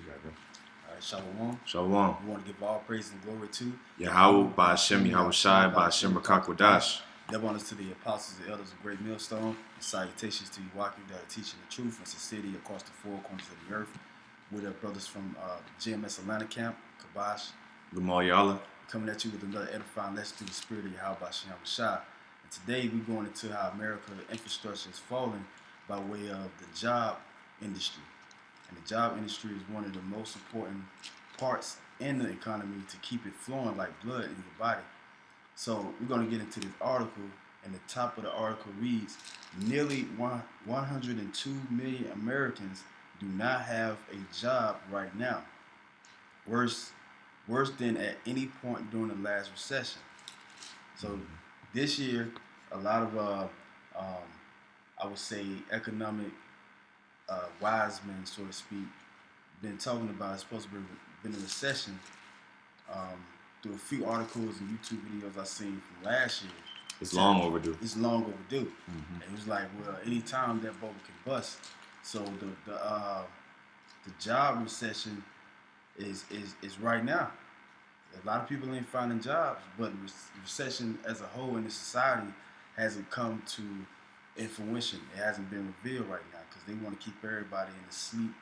You got that. All right, Shalom. Shalom. We want to give all praise and glory to Yahweh, Ba'ashem, Yahweh Shai, Ba'ashem, B'Kakwadash. Double honors to the apostles and elders of Great Millstone, and salutations to you walking that are teaching the truth and sincerity across the four corners of the earth. We're the brothers from GMS Atlanta Camp, Kabash, Gamal Yala. coming at you with another edifying lesson through the spirit of Yahweh Ba'ashem Yahweh Shai. And today we're going into how America's infrastructure is falling by way of the job industry. And the job industry is one of the most important parts in the economy to keep it flowing like blood in your body. So we're going to get into this article, and the top of the article reads, nearly 102 million Americans do not have a job right now. Worse than at any point during the last recession. So this year, a lot of, I would say, economic wise men, so to speak, been talking about it's supposed to be been a recession. Through a few articles and YouTube videos I've seen from last year. It's long overdue. It's long overdue. And it was like, well, anytime that bubble can bust. So the job recession is right now. A lot of people ain't finding jobs, but the recession as a whole in the society hasn't come to fruition. It hasn't been revealed right now because they want to keep everybody in a sleep,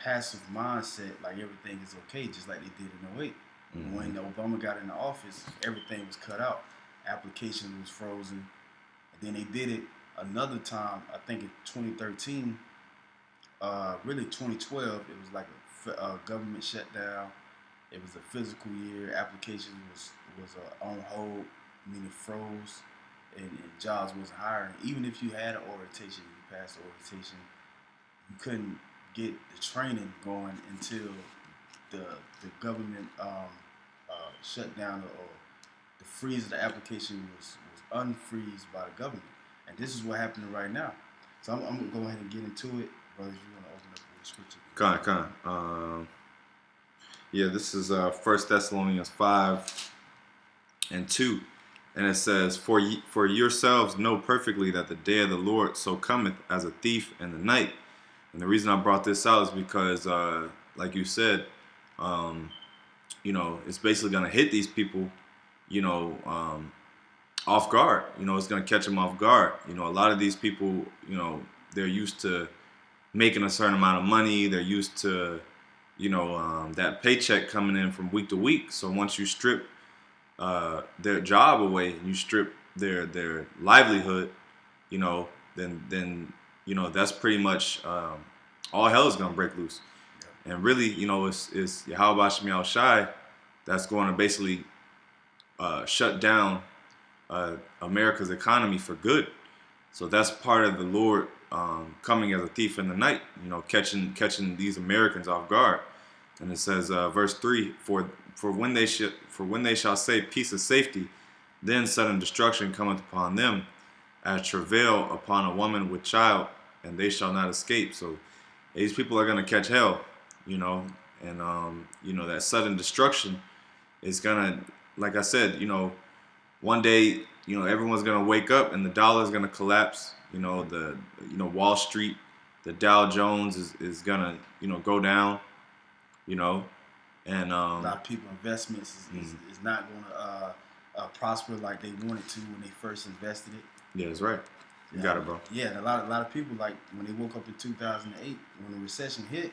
passive mindset, like everything is okay, just like they did in 08. When Obama got in the office, everything was cut out. Application was frozen. And then they did it another time, I think in 2013, really 2012, it was like a government shutdown. It was a physical year. Applications was on hold, meaning froze, and jobs wasn't hiring. Even if you had an orientation, you passed the orientation, you couldn't get the training going until the government shut down or the freeze of the application was unfreezed by the government. And this is what's happening right now. So I'm going to go ahead and get into it. Brothers, you want to open up with the scripture? Yeah, this is 1 Thessalonians 5:2. And it says, For yourselves know perfectly that the day of the Lord so cometh as a thief in the night. And the reason I brought this out is because, like you said, it's basically going to hit these people, off guard. It's going to catch them off guard. A lot of these people, they're used to making a certain amount of money. They're used to, that paycheck coming in from week to week. So once you strip their job away and you strip their livelihood, then that's pretty much all hell is going to break loose. And really, it's Yahweh Ba'ashem Yahweh Shai that's going to basically shut down America's economy for good. So that's part of the Lord coming as a thief in the night, catching these Americans off guard. And it says, verse 3, for when they shall say peace and safety, then sudden destruction cometh upon them, as travail upon a woman with child, and they shall not escape. So these people are going to catch hell. And that sudden destruction is gonna, like I said, one day, everyone's gonna wake up and the dollar is gonna collapse. Wall Street, the Dow Jones is gonna, go down. And a lot of people investments is not gonna prosper like they wanted to when they first invested it. Yeah, that's right. You got it, bro. Yeah, and a lot of people, like when they woke up in 2008 when the recession hit.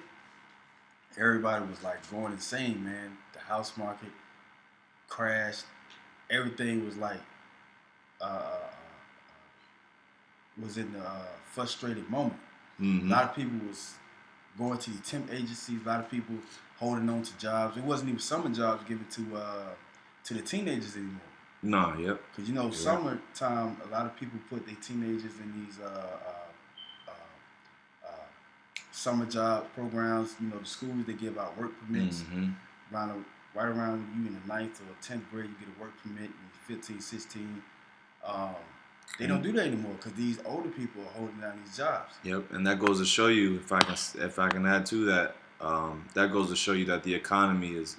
Everybody was like going insane, man. The house market crashed. Everything was like was in the frustrated moment. A lot of people was going to the temp agencies. A lot of people holding on to jobs. It wasn't even summer jobs given to the teenagers anymore. No, yep. Because summertime, a lot of people put their teenagers in these summer job programs. The schools, they give out work permits. Right around you in the 9th or 10th grade, you get a work permit. In 15, 16. They don't do that anymore because these older people are holding down these jobs. Yep, and that goes to show you, if I can add to that, that goes to show you that the economy is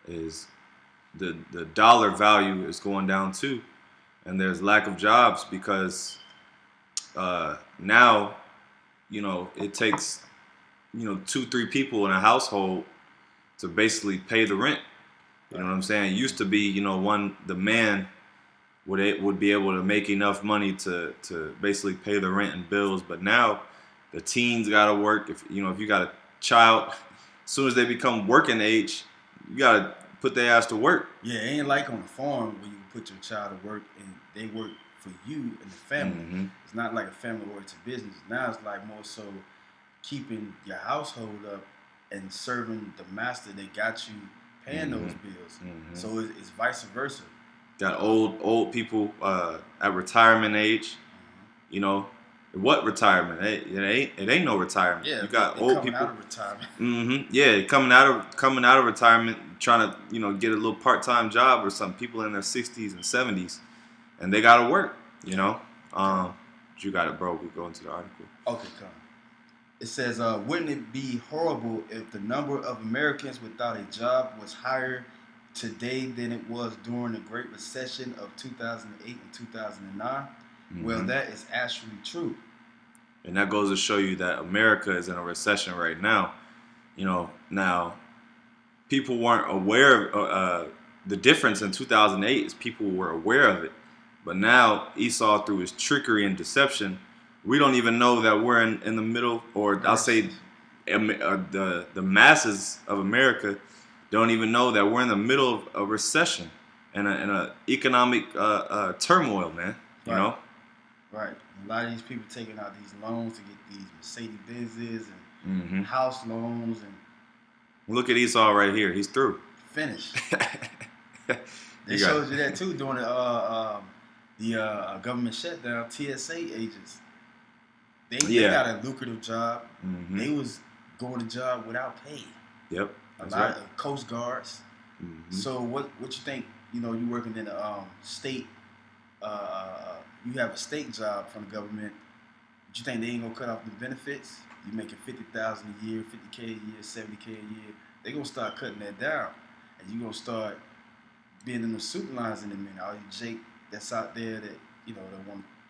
the dollar value is going down too, and there's lack of jobs because now, it takes 2-3 people in a household to basically pay the rent. You know what I'm saying? It used to be, the man would be able to make enough money to basically pay the rent and bills, but now the teens gotta work. If you got a child, as soon as they become working age, you gotta put their ass to work. Yeah, it ain't like on the farm where you put your child to work and they work for you and the family. Mm-hmm. It's not like a family-oriented business. Now it's like more so keeping your household up and serving the master that got you paying those bills. Mm-hmm. So it's vice versa. Got old people at retirement age. What retirement? It ain't no retirement. Yeah, you got old people out of retirement. Mm-hmm. Yeah, coming out of retirement, trying to get a little part-time job or something. People in their 60s and 70s, and they gotta work. You got it, bro. We go into the article. Okay, come. It says, wouldn't it be horrible if the number of Americans without a job was higher today than it was during the Great Recession of 2008 and 2009? Mm-hmm. Well, that is actually true. And that goes to show you that America is in a recession right now. Now, people weren't aware of the difference in 2008 is people were aware of it. But now Esau, through his trickery and deception, we don't even know that we're in the middle, or I'll say the masses of America don't even know that we're in the middle of a recession and a economic turmoil, man. You know? Right. A lot of these people taking out these loans to get these Mercedes-Benzes and house loans. And look at Esau right here. He's through. Finished. They showed you that too during the government shutdown. TSA agents. They got a lucrative job. Mm-hmm. They was going to job without pay. Yep. A lot of Coast Guards. Mm-hmm. So what you think? You working in a state. You have a state job from the government. But you think they ain't gonna cut off the benefits? You making $50,000 a year, $50K a year, $70K a year. They gonna start cutting that down, and you gonna start being in the suit lines in a minute. All you Jake that's out there that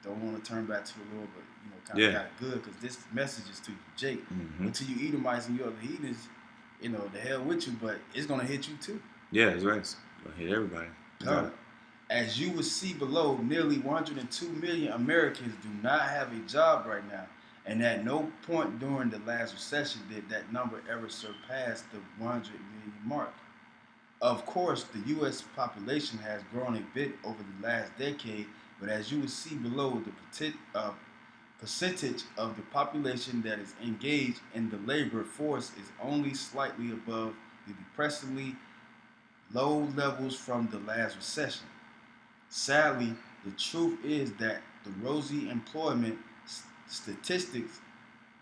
don't want to turn back to the Lord, but kind of got it good because this message is to you, Jake. Mm-hmm. Until you Edomites and you other heathens, the hell with you, but it's gonna hit you too. Yeah, that's right. It's gonna hit everybody. As you will see below, nearly 102 million Americans do not have a job right now, and at no point during the last recession did that number ever surpass the 100 million mark. Of course, the U.S. population has grown a bit over the last decade, but as you will see below, the percentage of the population that is engaged in the labor force is only slightly above the depressingly low levels from the last recession. Sadly, the truth is that the rosy employment statistics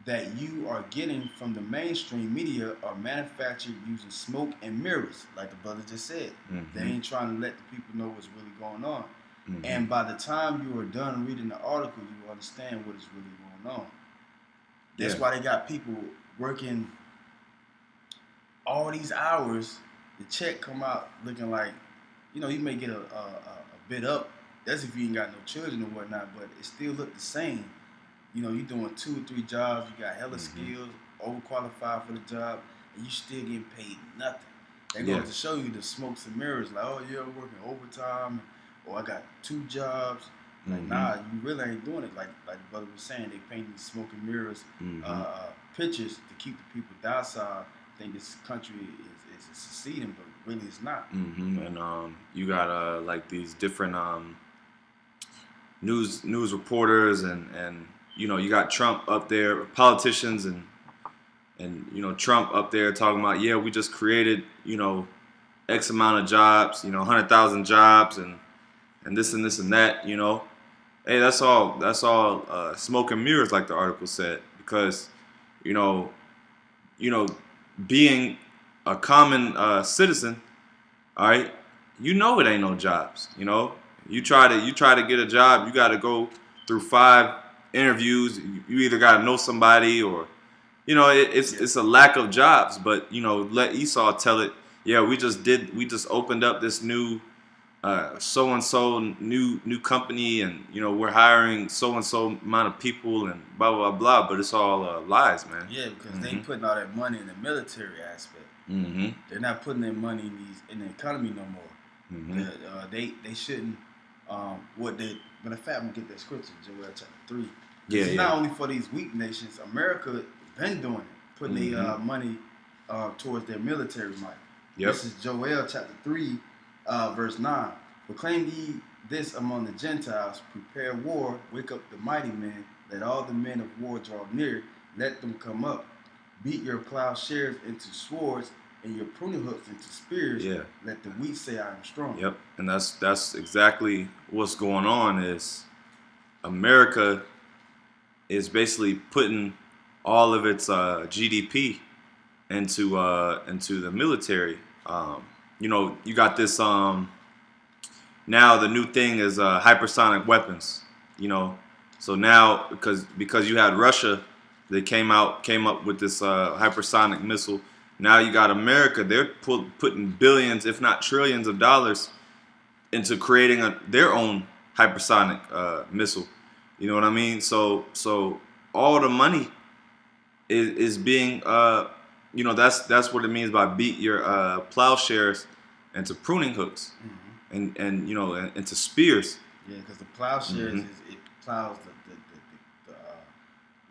that you are getting from the mainstream media are manufactured using smoke and mirrors, like the brother just said. Mm-hmm. They ain't trying to let the people know what's really going on. Mm-hmm. And by the time you are done reading the article, you will understand what is really going on. That's why they got people working all these hours. The check come out looking like, you may get a bit up. That's if you ain't got no children or whatnot, but it still look the same. You're doing 2 or 3 jobs. You got hella skills, overqualified for the job, and you still getting paid nothing. They go to show you the smokes and mirrors, like, oh yeah, I'm working overtime, or I got 2 jobs. Like, nah, you really ain't doing it. Like the brother was saying, they paint these smoke and mirrors pictures to keep the people docile. Think this country is succeeding, but really it's not. Mm-hmm. And you got like these different news reporters and you got Trump up there, politicians and Trump up there talking about, we just created X amount of jobs, 100,000 jobs and this and this and that. Hey, that's all smoke and mirrors, like the article said, because being a common citizen, all right, it ain't no jobs. You try to get a job, you got to go through 5 interviews. You either got to know somebody or, it's a lack of jobs. But let Esau tell it. Yeah, we just opened up this new so and so new company, and we're hiring so and so amount of people, and blah blah blah. But it's all lies, man. Yeah, because they putting all that money in the military aspect. Mm-hmm. They're not putting their money in the economy no more. Mm-hmm. They shouldn't. But in fact, I'm gonna get that scripture, Joel chapter 3. Yeah, it's not only for these weak nations. America been doing it, putting their money towards their military might. Yep. This is Joel chapter 3, verse 9. Proclaim ye this among the Gentiles: prepare war, wake up the mighty men, let all the men of war draw near, let them come up. Beat your plowshares into swords and your pruning hooks into spears. Yeah. Let the weak say, I am strong. Yep. And that's exactly what's going on. Is America is basically putting all of its GDP into the military. You got this. Now the new thing is hypersonic weapons. So now because you had Russia, they came up with this hypersonic missile. Now you got America. They're putting billions, if not trillions, of dollars into creating their own hypersonic missile. You know what I mean? So all the money is being that's what it means by beat your plowshares into pruning hooks. Mm-hmm. And into spears. Yeah, because the plowshares it plows the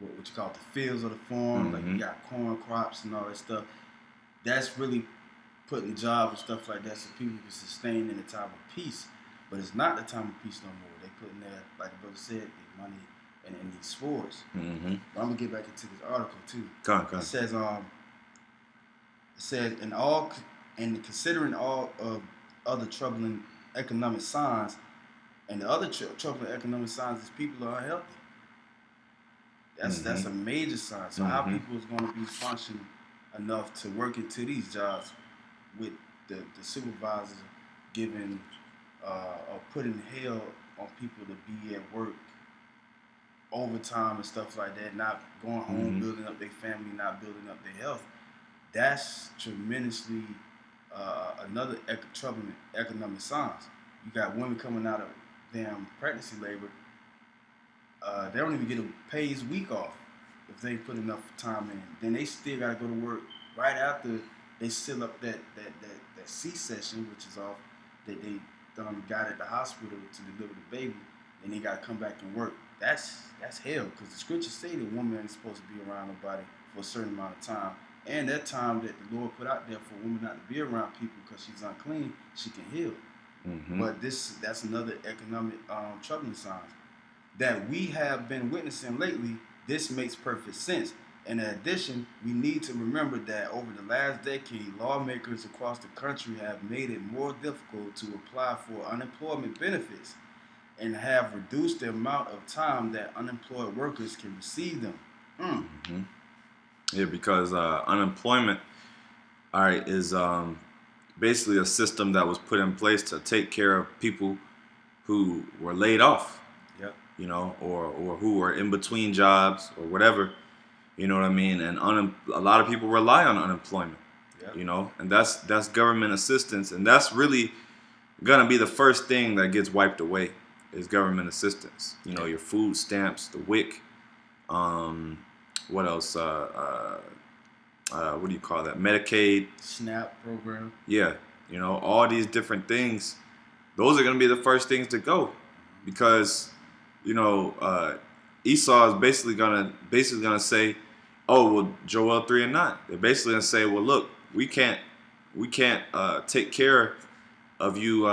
what you call it, the fields of the farm. Like you got corn crops and all that stuff. That's really putting jobs and stuff like that so people can sustain in the time of peace. But it's not the time of peace no more. They putting their, like the brother said, the money in these swords. Mm-hmm. But I'm gonna get back into this article too. Come. It says in considering all of other troubling economic signs, and the other troubling economic signs is people are unhealthy. That's a major sign. So how people is going to be functioning enough to work into these jobs with the supervisors giving or putting hell on people to be at work overtime and stuff like that, not going home, building up their family, not building up their health. That's tremendously another troubling economic signs. You got women coming out of damn pregnancy labor. They don't even get a paid week off if they put enough time in. Then they still got to go to work right after they seal up that C-section, which is off, that they got at the hospital to deliver the baby. Then they got to come back and work. That's hell, because the scriptures say the woman is supposed to be around her body for a certain amount of time. And that time that the Lord put out there for a woman not to be around people because she's unclean, she can heal. Mm-hmm. But that's another economic troubling signs that we have been witnessing lately. This makes perfect sense. In addition, we need to remember that over the last decade, lawmakers across the country have made it more difficult to apply for unemployment benefits and have reduced the amount of time that unemployed workers can receive them. Mm-hmm. Yeah, because unemployment, is basically a system that was put in place to take care of people who were laid off. Yep. Or who are in between jobs or whatever. You know what I mean? And a lot of people rely on unemployment. Yep. And that's government assistance, and that's really gonna be the first thing that gets wiped away is government assistance. Your food stamps, the WIC. What else? What do you call that? Medicaid. SNAP program. Yeah. All these different things. Those are going to be the first things to go, because, Esau is basically gonna say, oh, well, Joel 3 and 9. They're basically gonna say, well, look, we can't take care of you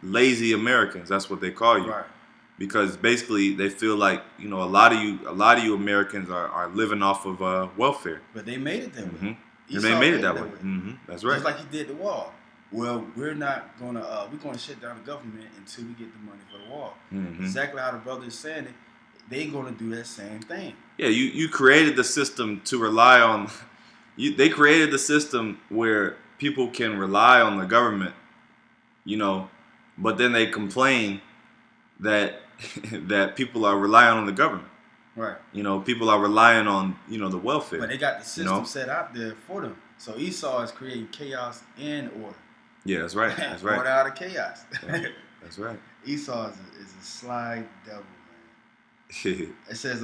lazy Americans. That's what they call you. Right. Because basically they feel like a lot of you Americans are living off of welfare. But they made it that way. And they made it that way. Mm-hmm. That's right. Just like he did the wall. Well, we're not gonna shut down the government until we get the money for the wall. Mm-hmm. Exactly how the brother is saying it. They're gonna do that same thing. Yeah, you created the system to rely on. They created the system where people can rely on the government. But then they complain that that people are relying on the government. Right. People are relying on, the welfare. But they got the system set out there for them. So Esau is creating chaos and order. Yeah, that's right. That's Order right. out of chaos. Yeah, that's right. Esau is a sly devil, man. It says,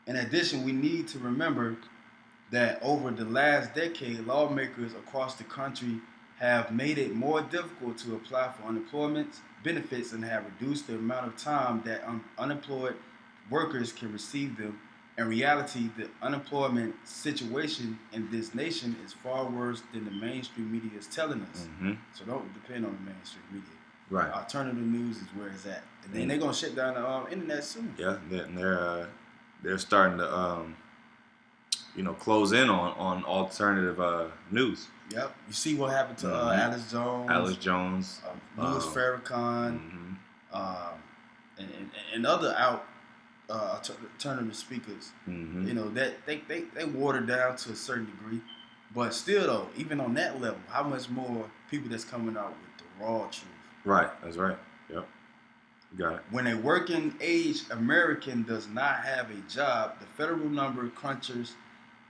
in addition, we need to remember that over the last decade, lawmakers across the country have made it more difficult to apply for unemployment benefits and have reduced the amount of time that unemployed workers can receive them. In reality, the unemployment situation in this nation is far worse than the mainstream media is telling us. Mm-hmm. So don't depend on the mainstream media. Right. Alternative news is where it's at, and then they're gonna shut down the internet soon. Yeah, they're starting to close in on alternative news. Yep. You see what happened to Alex Jones. Alex Jones, Louis Farrakhan, and other alternative speakers. Mm-hmm. You know that they watered down to a certain degree, but still though, even on that level, how much more people that's coming out with the raw truth? Right. That's right. Yep. Got it. When a working age American does not have a job, the federal number crunchers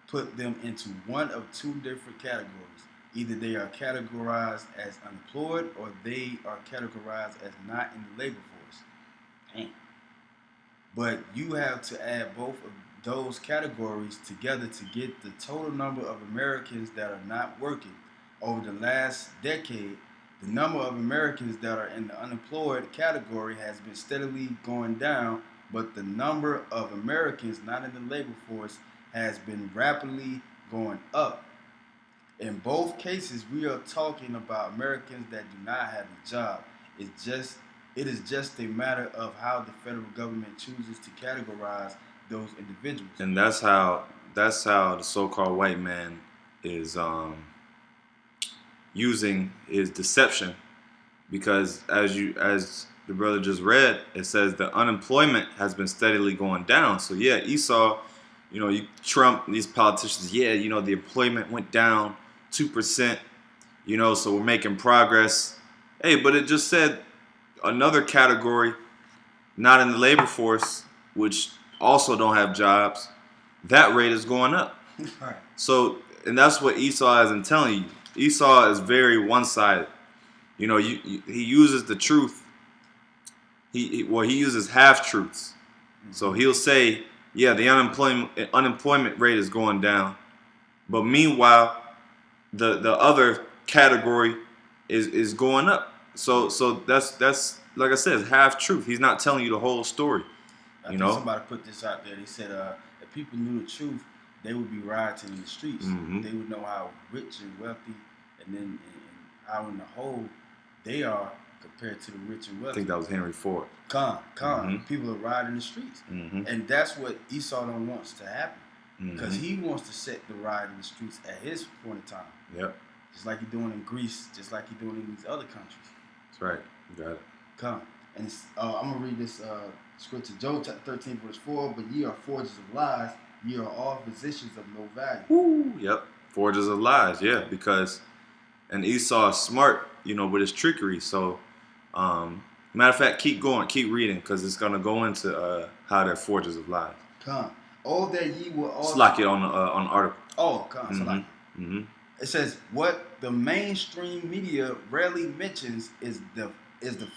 put them into one of two different categories. Either they are categorized as unemployed or they are categorized as not in the labor force. Damn. But you have to add both of those categories together to get the total number of Americans that are not working. Over the last decade, the number of Americans that are in the unemployed category has been steadily going down, but the number of Americans not in the labor force has been rapidly going up. In both cases, we are talking about Americans that do not have a job. It is just a matter of how the federal government chooses to categorize those individuals. And that's how the so-called white man is using his deception, because as the brother just read, it says the unemployment has been steadily going down. So yeah, Esau, Trump, these politicians, the employment went down 2%, so we're making progress. Hey, but it just said another category, not in the labor force, which also don't have jobs, that rate is going up. Right. So, and that's what Esau isn't telling you. Esau is very one-sided. He uses the truth. He uses half-truths. So he'll say, yeah, the unemployment rate is going down, but meanwhile, the other category is going up. So that's like I said, it's half-truth. He's not telling you the whole story. I think somebody put this out there. They said if people knew the truth, they would be rioting in the streets. Mm-hmm. They would know how rich and wealthy, and how in the whole they are compared to the rich and wealthy. I think that was Henry Ford. Mm-hmm. People are rioting in the streets, mm-hmm. and that's what Esau don't wants to happen, because mm-hmm. he wants to set the riot in the streets at his point in time. Yep. Just like he's doing in Greece, just like he's doing in these other countries. That's right. You got it. And I'm gonna read this scripture, Job chapter 13, verse 4. But ye are forgers of lies, ye are all physicians of no value. Woo. Yep. Forgers of lies. Yeah, and Esau is smart, with his trickery. So, matter of fact, keep going, keep reading, because it's gonna go into how they're forgers of lies. Oh, that ye will all. Slack it on the article. Oh, Mm-hmm. It says what the mainstream media rarely mentions is the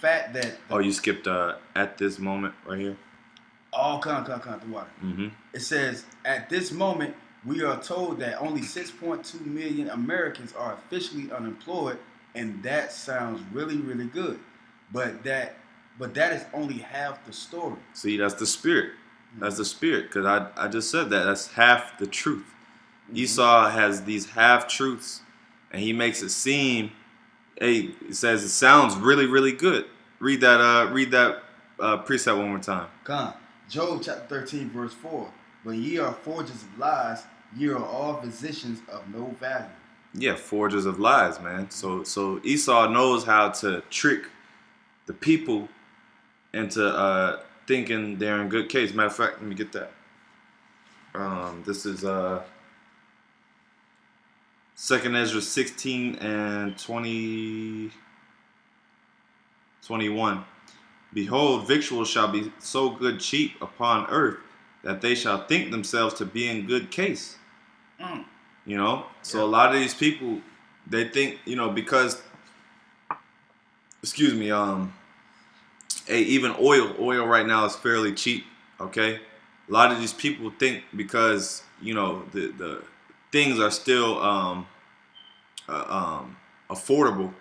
fact that. You skipped at this moment right here. Oh, the water. Mm-hmm. It says at this moment we are told that only 6.2 million Americans are officially unemployed, and that sounds really, really good, but that is only half the story. See, that's the spirit. That's the spirit, because I just said that. That's half the truth. Mm-hmm. Esau has these half-truths, and he makes it seem, it says it sounds really, really good. Read that precept one more time. Job chapter 13, verse 4. But ye are forgers of lies, ye are all physicians of no value. Yeah, forgers of lies, man. So Esau knows how to trick the people into thinking they're in good case. Matter of fact, let me get that. This is 2nd Ezra 16 and 21. Behold, victuals shall be so good cheap upon earth, that they shall think themselves to be in good case. You know, so Yep. a lot of these people, they think, you know, because, excuse me, hey, even oil right now is fairly cheap. Okay, a lot of these people think because you know the things are still affordable,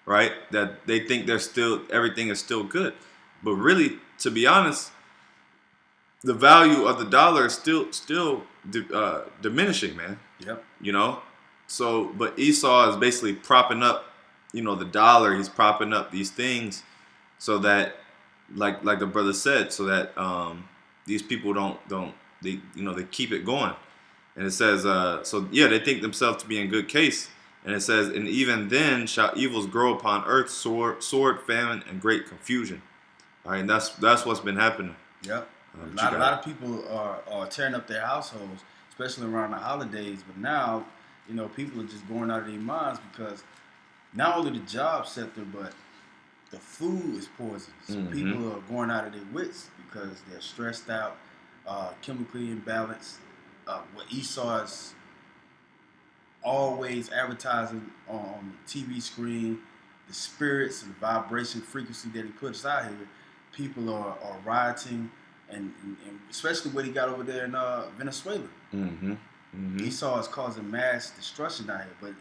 right? That they think they're still everything is still good, but really, to be honest, the value of the dollar is still diminishing, man. Yep. You know, so but Esau is basically propping up, you know, the dollar. He's propping up these things so that, like the brother said, so that these people don't they you know they keep it going. And it says, so yeah, they think themselves to be in good case. And it says, and even then shall evils grow upon earth, sword, famine, and great confusion. All right, and that's what's been happening. Yep. But A lot of people are tearing up their households, especially around the holidays. But now, you know, people are just going out of their minds because not only the job sector, but the food is poison. So people are going out of their wits because they're stressed out, chemically imbalanced. What Esau is always advertising on the TV screen, the spirits and vibration frequency that he puts out here, people are rioting, and especially what he got over there in Venezuela. Esau is causing mass destruction out here, but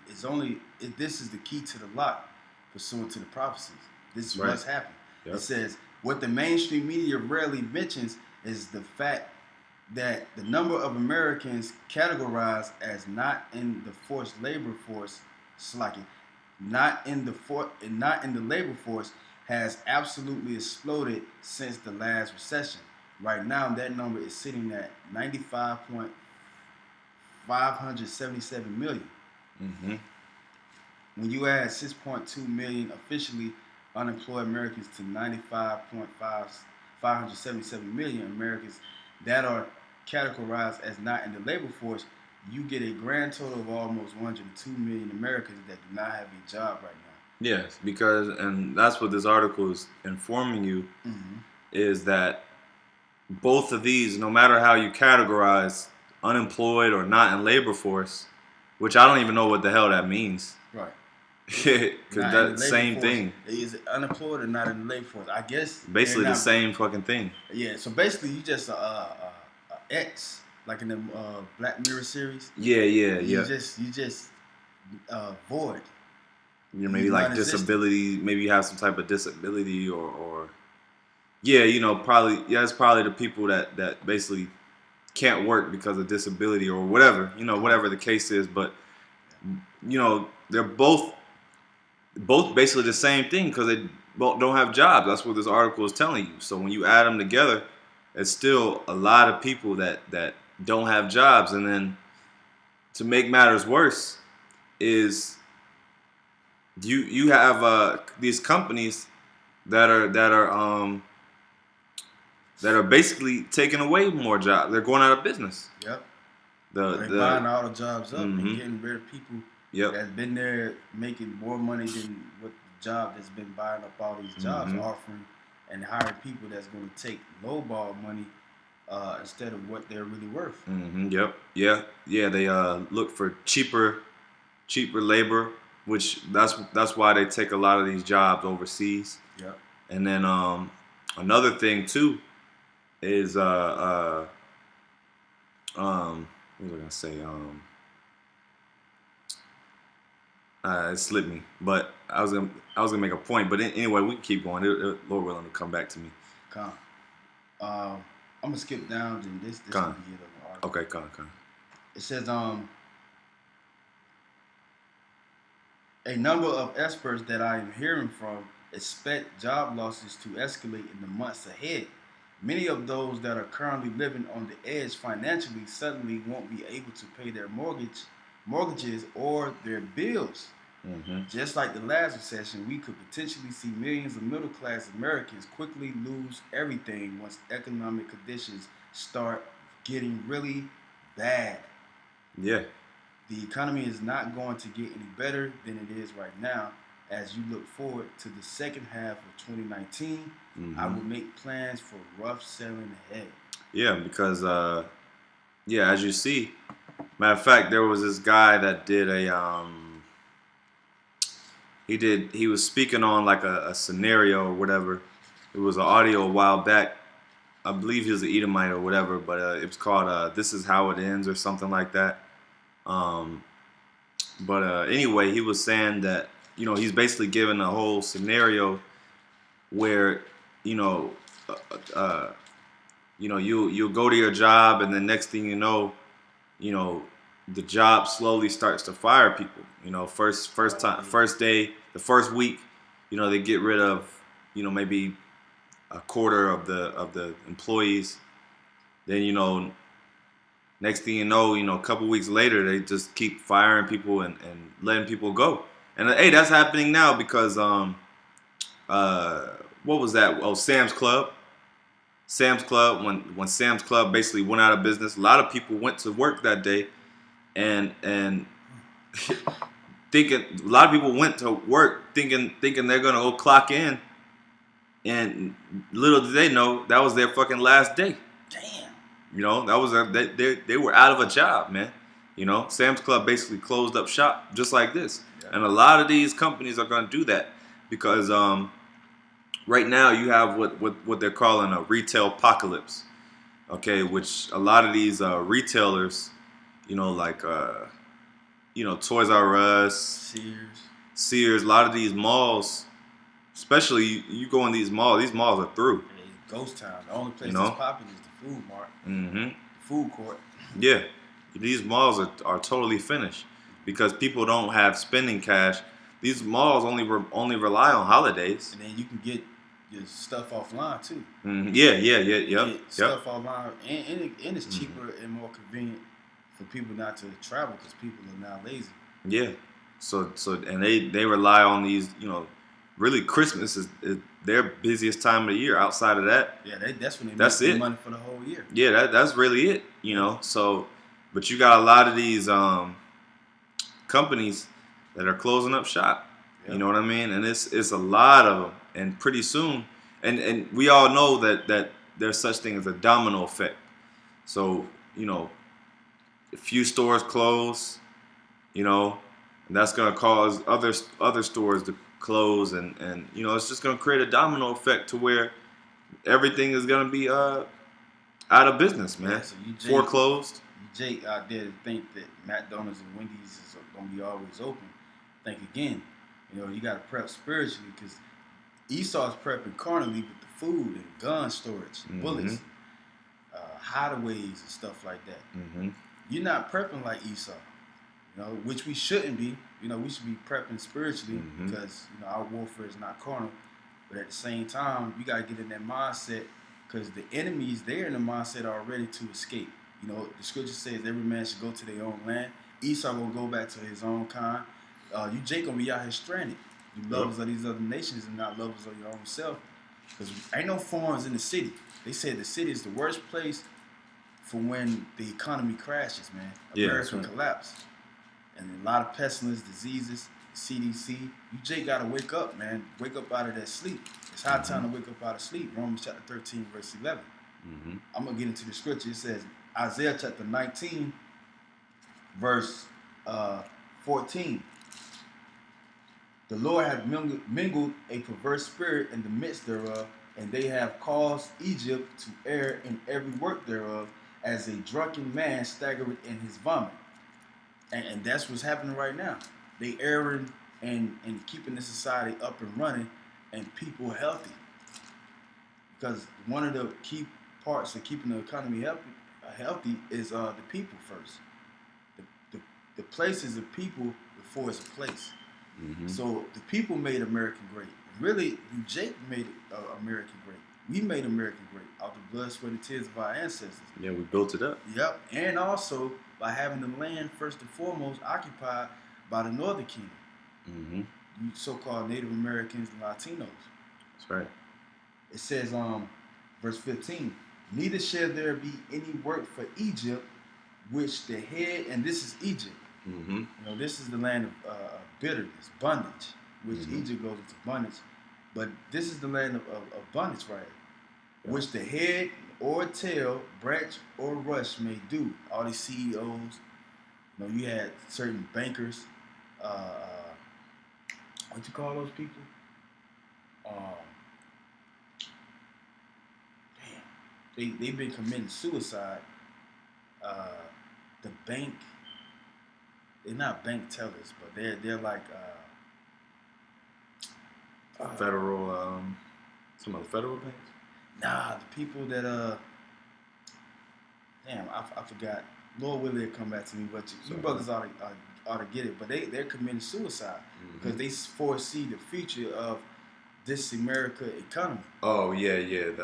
this is the key to the lock, pursuant to the prophecies. This is what's happened. Yep. It says what the mainstream media rarely mentions is the fact that the number of Americans categorized as not in the forced labor force, not in the labor force, has absolutely exploded since the last recession. Right now, that number is sitting at 95.577 million. When you add 6.2 million officially unemployed Americans to 95.577 million Americans that are categorized as not in the labor force, you get a grand total of almost 102 million Americans that do not have a job right now. Yes, because, and that's what this article is informing you, is that both of these, no matter how you categorize unemployed or not in labor force, which I don't even know what the hell that means. Right. Because that same thing. Is it unemployed or not in the labor force? I guess basically the same fucking thing. Yeah. So basically, you just X, like in the Black Mirror series. Yeah. You just void. You know, maybe like disability. Maybe you have some type of disability or yeah, you know, probably it's probably the people that basically can't work because of disability or whatever, you know, whatever the case is. But you know, they're both basically the same thing because they both don't have jobs. That's what this article is telling you. So when you add them together, it's still a lot of people that don't have jobs. And then to make matters worse is you have these companies that are basically taking away more jobs. They're going out of business. Yep. They're buying all the jobs up and getting rid of people that's been there making more money than what the job that's been buying up all these jobs offering, and hiring people that's going to take lowball money instead of what they're really worth. Yep. Yeah. They look for cheaper labor, which that's why they take a lot of these jobs overseas. Yep. And then another thing too is what was I gonna say? It slipped me, but I was gonna make a point. But anyway, we can keep going. Lord willing, to come back to me. Come. I'm gonna skip down to this. Come. Okay, come. It says a number of experts that I am hearing from expect job losses to escalate in the months ahead. Many of those that are currently living on the edge financially suddenly won't be able to pay their mortgages or their bills. Just like the last recession, we could potentially see millions of middle-class Americans quickly lose everything once economic conditions start getting really bad. Yeah. The economy is not going to get any better than it is right now. As you look forward to the second half of 2019, I will make plans for rough sailing ahead. Yeah, because as you see, Matter of fact, there was this guy that did he was speaking on like a scenario or whatever. It was an audio a while back. I believe he was an Edomite or whatever, but it was called "This Is How It Ends" or something like that. But anyway, he was saying that he's basically given a whole scenario where you know you'll go to your job, and then next thing you know the job slowly starts to fire people. First day, the first week, they get rid of maybe a quarter of the employees. Then next thing a couple weeks later, they just keep firing people and letting people go. And hey, that's happening now because what was that? Oh, Sam's Club. Sam's Club. When Sam's Club basically went out of business, a lot of people went to work that day, and thinking a lot of people went to work thinking they're gonna go clock in, and little did they know that was their fucking last day. Damn. That was they were out of a job, man. Sam's Club basically closed up shop just like this. Yeah. And a lot of these companies are going to do that because right now you have what they're calling a retail apocalypse. Okay, which a lot of these retailers, like Toys R Us, Sears, a lot of these malls, especially you go in these malls are through. Ghost town. The only place that's popping is the food mart. Mm-hmm. Food court. Yeah. These malls are totally finished because people don't have spending cash. These malls only rely on holidays. And then you can get your stuff offline too. Mm-hmm. Yeah. Stuff offline, and it's cheaper and more convenient for people not to travel because people are now lazy. Yeah. So and they rely on these. Really, Christmas is their busiest time of the year. Outside of that, that's when they make money for the whole year. Yeah, that's really it. So, but you got a lot of these companies that are closing up shop. Yep. You know what I mean? And it's a lot of them. And pretty soon, and we all know that there's such thing as a domino effect. So a few stores close, and that's gonna cause other stores to close, and it's just gonna create a domino effect to where everything is gonna be out of business, man. Yeah, so foreclosed. Jake out there to think that McDonald's and Wendy's is gonna be always open. Think again, you gotta prep spiritually because Esau's prepping carnally with the food and gun storage, and bullets, hideaways and stuff like that. Mm-hmm. You're not prepping like Esau. Which we shouldn't be. We should be prepping spiritually because our warfare is not carnal. But at the same time, you gotta get in that mindset because the enemies, they're in the mindset already to escape. The scripture says every man should go to their own land. Esau gonna go back to his own kind. You Jake gonna be out here stranded. You lovers of these other nations and not lovers of your own self. Because ain't no farms in the city. They said the city is the worst place for when the economy crashes, man. America collapse. And a lot of pestilence, diseases, CDC. You Jake gotta wake up, man. Wake up out of that sleep. It's high time to wake up out of sleep. Romans chapter 13, verse 11. Mm-hmm. I'm gonna get into the scripture. It says Isaiah chapter 19, verse 14. The Lord hath mingled a perverse spirit in the midst thereof, and they have caused Egypt to err in every work thereof, as a drunken man staggereth in his vomit. And that's what's happening right now. They erring and keeping the society up and running and people healthy. Because one of the key parts of keeping the economy healthy is the people first. The place is a people before it's a place. Mm-hmm. So the people made America great. Really, Jake made America great. We made America great out the blood, sweat, and tears of our ancestors. Yeah, we built it up. Yep, and also by having the land first and foremost occupied by the Northern Kingdom. Mm-hmm. You so-called Native Americans and Latinos. That's right. It says, verse 15, neither shall there be any work for Egypt, which the head, and this is Egypt. Mm-hmm. This is the land of bitterness, bondage, which Egypt goes into bondage. But this is the land of bondage right here, which the head or tail, branch or rush may do. All these CEOs, You know, you had certain bankers. What you call those people? Um, they've been committing suicide. Uh, the bank, they're not bank tellers, but they're like Federal, some of the federal banks. nah, the people that damn, I forgot. Lord willing, will come back to me, but you brothers ought to get it. But they're committing suicide because they foresee the future of this America economy. Oh yeah. The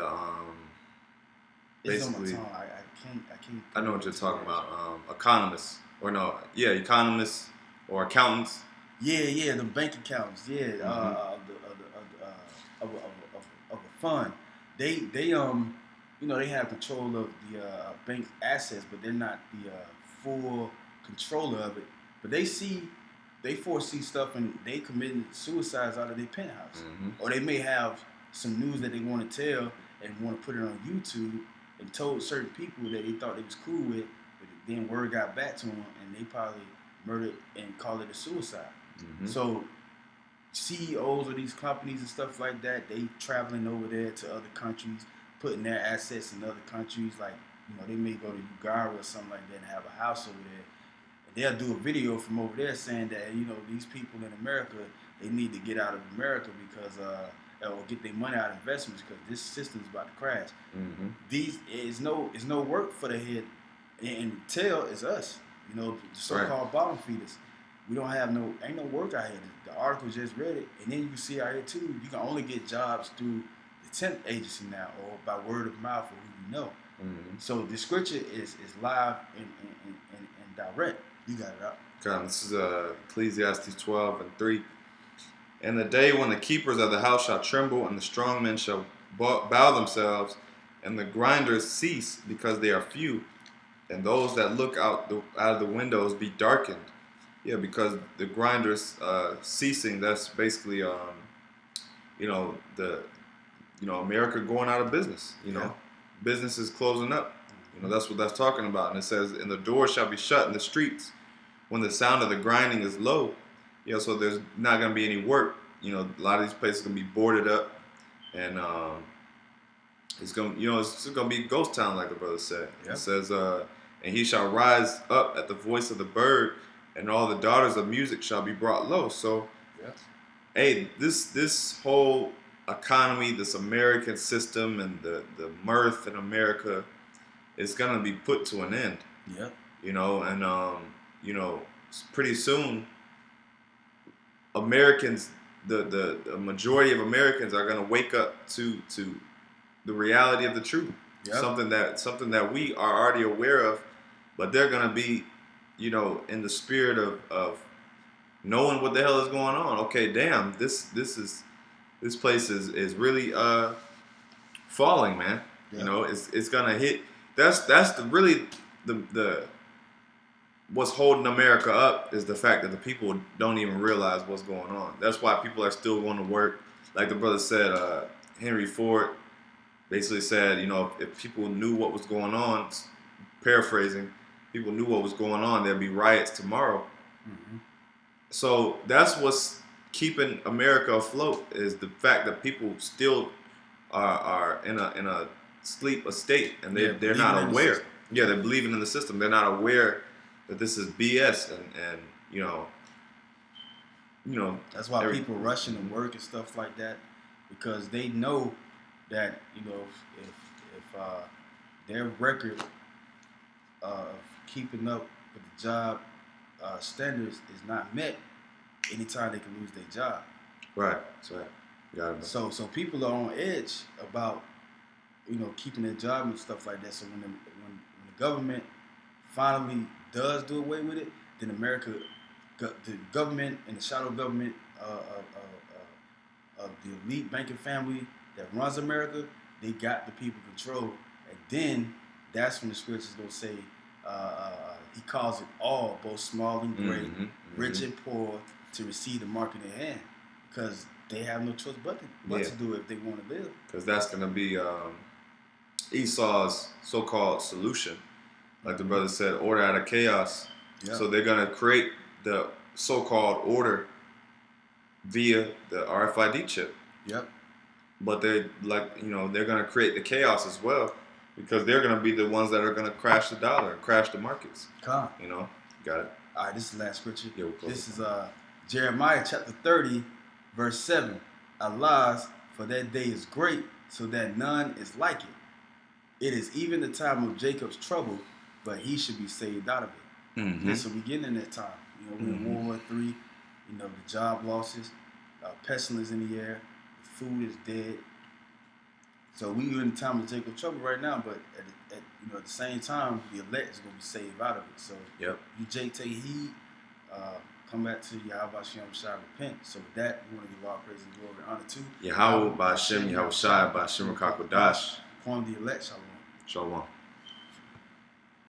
It's on my basically, tongue. I can't. I know what you're talking about. Economists, or no, yeah, economists or accountants. Yeah, the bank accounts. Yeah, of a fund. They you know, they have control of the bank assets, but they're not the full controller of it. But they foresee stuff, and they committing suicides out of their penthouse, or they may have some news that they want to tell and want to put it on YouTube, and told certain people that they thought they was cool with, but then word got back to them, and they probably murdered and called it a suicide. So CEOs of these companies and stuff like that, they traveling over there to other countries, putting their assets in other countries. Like, you know, they may go to Uganda or something like that and have a house over there. And they'll do a video from over there saying that, you know, these people in America, they need to get out of America because or get their money out of investments because this system's about to crash. These is no work for the head, and tail is us. You know, the so-called bottom feeders. We don't have ain't no work out here. The article just read it, and then you can see out here too. You can only get jobs through the temp agency now, or by word of mouth, or who you know. So the scripture is live and direct. You got it out. Okay, this is Ecclesiastes 12:3. And the day when the keepers of the house shall tremble, and the strong men shall bow themselves, and the grinders cease because they are few, and those that look out of the windows be darkened. Yeah, because the grinders ceasing. That's basically, you know, America going out of business. You know, business is closing up. You know, that's what that's talking about. And it says, "And the doors shall be shut in the streets when the sound of the grinding is low." You know, so there's not going to be any work. You know, a lot of these places are going to be boarded up, and it's going to, it's just going to be ghost town, like the brother said. It says, "And he shall rise up at the voice of the bird, and all the daughters of music shall be brought low." So, hey, this whole economy, this American system, and the mirth in America is going to be put to an end. You know, and pretty soon, Americans, the majority of Americans are going to wake up to the reality of the truth. Something that we are already aware of, but they're going to be, in the spirit of knowing what the hell is going on. Okay, damn, this place is really falling, man. You know, it's gonna hit. That's the what's holding America up is the fact that the people don't even realize what's going on. That's why people are still going to work. Like the brother said, Henry Ford basically said, if people knew what was going on, paraphrasing, people knew what was going on, there'd be riots tomorrow. So that's what's keeping America afloat, is the fact that people still are in a sleep state, and they're not aware. Yeah, they're believing in the system. They're not aware that this is BS, and that's why people rushing to work and stuff like that, because they know that if their record of keeping up with the job standards is not met, anytime they can lose their job. Right. That's right. Got it. So people are on edge about keeping their job and stuff like that. So when the government finally does do away with it, then America, the government and the shadow government of the elite banking family that runs America, they got the people control, and then that's when the scriptures gonna say he calls it all, both small and great, rich and poor, to receive the mark in their hand, because they have no choice but to do it if they want to live. Because that's going to be Esau's so-called solution. Like the brother said, order out of chaos. Yeah. So they're gonna create the so-called order via the RFID chip. Yep. But they're they're gonna create the chaos as well because they're gonna be the ones that are gonna crash the dollar, crash the markets. Come. Got it. All right, this is the last scripture. Yeah, we'll close This it. is Jeremiah chapter 30, verse 7. Alas, for that day is great, so that none is like it. It is even the time of Jacob's trouble, but he should be saved out of it. Mm-hmm. So we getting in that time. We're in World War III. The job losses, pestilence in the air, the food is dead. So we are in the time of Jacob's trouble right now, but at the same time, the elect is going to be saved out of it. So Yep. you, Jake, take heed, come back to Yahweh Shem Shai, repent. So with that, we want to give all praise and glory and honor to Yahweh Ba'Shem Yahweh Shai Ba'Shem Rakakodash. Upon the elect, Shalom. Shalom.